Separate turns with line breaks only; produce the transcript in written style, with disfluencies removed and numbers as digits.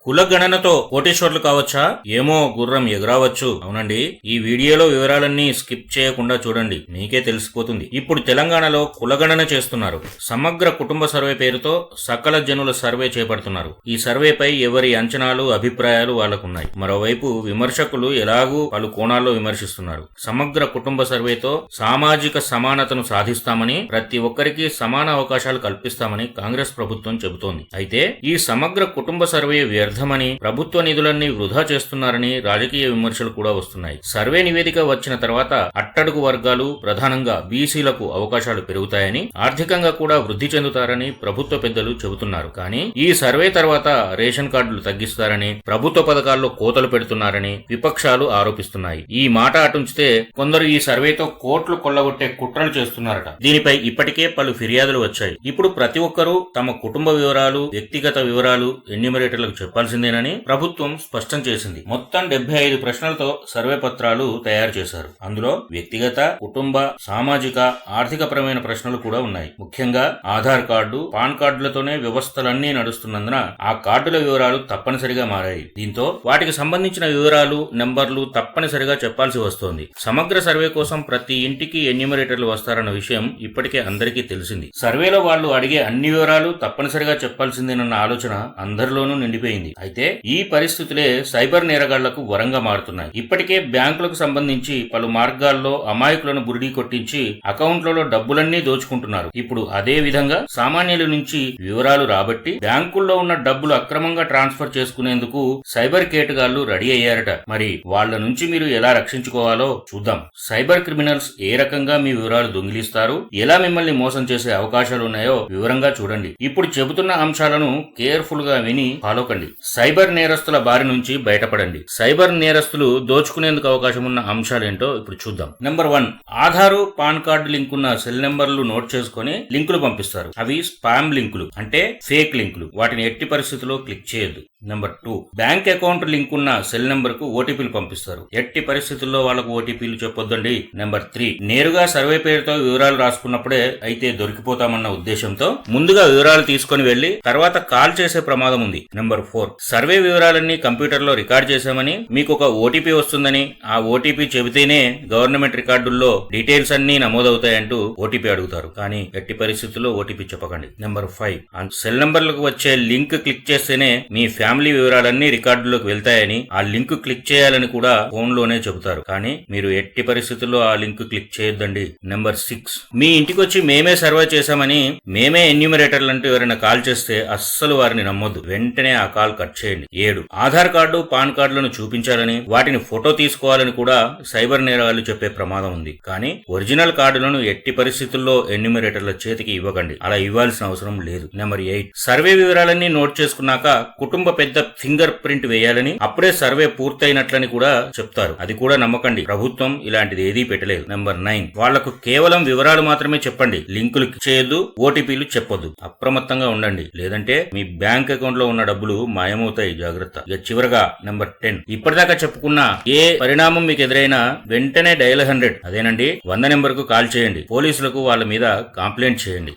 కులగణనతో కోటీశ్వర్లు కావచ్చా? ఏమో గుర్రం ఎగరావచ్చు. అవునండి, ఈ వీడియోలో వివరాలన్నీ స్కిప్ చేయకుండా చూడండి, మీకే తెలిసిపోతుంది. ఇప్పుడు తెలంగాణలో కులగణన చేస్తున్నారు. సమగ్ర కుటుంబ సర్వే పేరుతో సకల జనుల సర్వే చేపడుతున్నారు. ఈ సర్వేపై ఎవరి అంచనాలు, అభిప్రాయాలు వాళ్లకున్నాయి. మరోవైపు విమర్శకులు ఎలాగూ పలు కోణాల్లో విమర్శిస్తున్నారు. సమగ్ర కుటుంబ సర్వేతో సామాజిక సమానతను సాధిస్తామని, ప్రతి ఒక్కరికి సమాన అవకాశాలు కల్పిస్తామని కాంగ్రెస్ ప్రభుత్వం చెబుతోంది. అయితే ఈ సమగ్ర కుటుంబ సర్వే వ్యర్థమని, ప్రభుత్వ నిధులన్నీ వృధా చేస్తున్నారని రాజకీయ విమర్శలు కూడా వస్తున్నాయి. సర్వే నివేదిక వచ్చిన తర్వాత అట్టడుగు వర్గాలు, ప్రధానంగా బీసీలకు అవకాశాలు పెరుగుతాయని, ఆర్థికంగా కూడా వృద్ధి చెందుతారని ప్రభుత్వ పెద్దలు చెబుతున్నారు. కానీ ఈ సర్వే తర్వాత రేషన్ కార్డులు తగ్గిస్తారని, ప్రభుత్వ పథకాల్లో కోతలు పెడుతున్నారని విపక్షాలు ఆరోపిస్తున్నాయి. ఈ మాట అటుంచితే కొందరు ఈ సర్వేతో కోట్లు కొల్లగొట్టే కుట్రలు చేస్తున్నారట. దీనిపై ఇప్పటికే పలు ఫిర్యాదులు వచ్చాయి. ఇప్పుడు ప్రతి ఒక్కరూ తమ కుటుంబ వివరాలు, వ్యక్తిగత వివరాలు ఎన్యూమరేటర్లకు చెప్పాల్సిందేనని ప్రభుత్వం స్పష్టం చేసింది. మొత్తం 75 ప్రశ్నలతో సర్వే పత్రాలు తయారు చేశారు. అందులో వ్యక్తిగత, కుటుంబ, సామాజిక, ఆర్థికపరమైన ప్రశ్నలు కూడా ఉన్నాయి. ముఖ్యంగా ఆధార్ కార్డు, పాన్ కార్డులతోనే వ్యవస్థలన్నీ నడుస్తున్నందున ఆ కార్డుల వివరాలు తప్పనిసరిగా మారాయి. దీంతో వాటికి సంబంధించిన వివరాలు, నెంబర్లు తప్పనిసరిగా చెప్పాల్సి వస్తోంది. సమగ్ర సర్వే కోసం ప్రతి ఇంటికి ఎన్యూమరేటర్లు వస్తారన్న విషయం ఇప్పటికే అందరికీ తెలిసింది. సర్వేలో వాళ్ళు అడిగే అన్ని వివరాలు తప్పనిసరిగా చెప్పాల్సిందేనన్న ఆలోచన అందరిలోనూ నిండిపోయింది. అయితే ఈ పరిస్థితులే సైబర్ నేరగాళ్లకు వరంగా మారుతున్నాయి. ఇప్పటికే బ్యాంకులకు సంబంధించి పలు మార్గాల్లో అమాయకులను బురిడీ కొట్టించి అకౌంట్లలో డబ్బులన్నీ దోచుకుంటున్నారు. ఇప్పుడు అదే విధంగా సామాన్యుల నుంచి వివరాలు రాబట్టి బ్యాంకుల్లో ఉన్న డబ్బులు అక్రమంగా ట్రాన్స్ఫర్ చేసుకునేందుకు సైబర్ కేటగాళ్లు రెడీ అయ్యారట. మరి వాళ్ల నుంచి మీరు ఎలా రక్షించుకోవాలో చూద్దాం. సైబర్ క్రిమినల్స్ ఏ రకంగా మీ వివరాలు దొంగిలిస్తారు, ఎలా మిమ్మల్ని మోసం చేసే అవకాశాలు ఉన్నాయో వివరంగా చూడండి. ఇప్పుడు చెబుతున్న అంశాలను కేర్ఫుల్ గా విని ఫాలో కండి. సైబర్ నేరస్తుల బారి నుంచి బయటపడండి. సైబర్ నేరస్తులు దోచుకునేందుకు అవకాశం ఉన్న అంశాలేంటో ఇప్పుడు చూద్దాం. Number 1, Aadhaar, pan card link ఉన్న సెల్ నెంబర్లు నోట్ చేసుకుని లింకులు పంపిస్తారు. అవి స్పామ్ లింకులు, అంటే ఫేక్ లింకులు. వాటిని ఎట్టి పరిస్థితుల్లో క్లిక్ చేయొద్దు. నెంబర్ 2, బ్యాంక్ అకౌంట్ లింక్ ఉన్న సెల్ నెంబర్ కు ఓటీపీలు పంపిస్తారు. ఎట్టి పరిస్థితుల్లో వాళ్ళకు ఓటీపీలు చెప్పొద్దండి. నెంబర్ 3, నేరుగా సర్వే పేరుతో వివరాలు రాసుకున్నప్పుడే అయితే దొరికిపోతామన్న ఉద్దేశంతో ముందుగా వివరాలు తీసుకుని వెళ్లి తర్వాత కాల్ చేసే ప్రమాదం ఉంది. నెంబర్ 4, సర్వే వివరాలన్నీ కంప్యూటర్ లో రికార్డ్ చేశామని, మీకు ఒక ఓటీపీ వస్తుందని, ఆ ఓటీపీ చెబితేనే గవర్నమెంట్ రికార్డుల్లో డీటెయిల్స్ అన్ని నమోదవుతాయంటూ ఓటీపీ అడుగుతారు. కానీ ఎట్టి పరిస్థితుల్లో ఓటీపీ చెప్పకండి. నెంబర్ 5, సెల్ నంబర్లకు వచ్చే లింక్ క్లిక్ చేస్తేనే మీ ఫ్యామిలీ వివరాలన్నీ రికార్డులోకి వెళ్తాయని, ఆ లింక్ క్లిక్ చేయాలని కూడా ఫోన్ లోనే చెబుతారు. కానీ మీరు ఎట్టి పరిస్థితుల్లో ఆ లింక్ క్లిక్ చేయొద్దండి. నెంబర్ 6, మీ ఇంటికి వచ్చి మేమే సర్వే చేశామని, మేమే ఎన్యూమరేటర్లు అంటూ ఎవరైనా కాల్ చేస్తే అస్సలు వారిని నమ్మొద్దు. వెంటనే ఆ కాల్ కట్ చేయండి. 7, ఆధార్ కార్డు, పాన్ కార్డులను చూపించాలని, వాటిని ఫోటో తీసుకోవాలని కూడా సైబర్ నేరగాళ్లు చెప్పే ప్రమాదం ఉంది. కానీ ఒరిజినల్ కార్డులను ఎట్టి పరిస్థితుల్లో ఎన్యూమరేటర్ల చేతికి ఇవ్వకండి. అలా ఇవ్వాల్సిన అవసరం లేదు. నెంబర్ 8, సర్వే వివరాలన్నీ నోట్ చేసుకున్నాక కుటుంబ పెద్ద ఫింగర్ ప్రింట్ వేయాలని, అప్పుడే సర్వే పూర్తయినట్లని కూడా చెప్తారు. అది కూడా నమ్మకండి. ప్రభుత్వం ఇలాంటిది ఏదీ పెట్టలేదు. నెంబర్ 9, వాళ్లకు కేవలం వివరాలు మాత్రమే చెప్పండి. లింకులు చేయొద్దు, ఓటీపీలు చెప్పొద్దు. అప్రమత్తంగా ఉండండి, లేదంటే మీ బ్యాంక్ అకౌంట్ లో ఉన్న డబ్బులు మాయమవుతాయి. జాగ్రత్త. ఇక చివరగా నెంబర్ 10, ఇప్పటిదాకా చెప్పుకున్న ఏ పరిణామం మీకు ఎదురైనా వెంటనే డయల్ 100, అదేనండి 100 నెంబర్ కు కాల్ చేయండి. పోలీసులకు వాళ్ళ మీద కంప్లైంట్ చేయండి.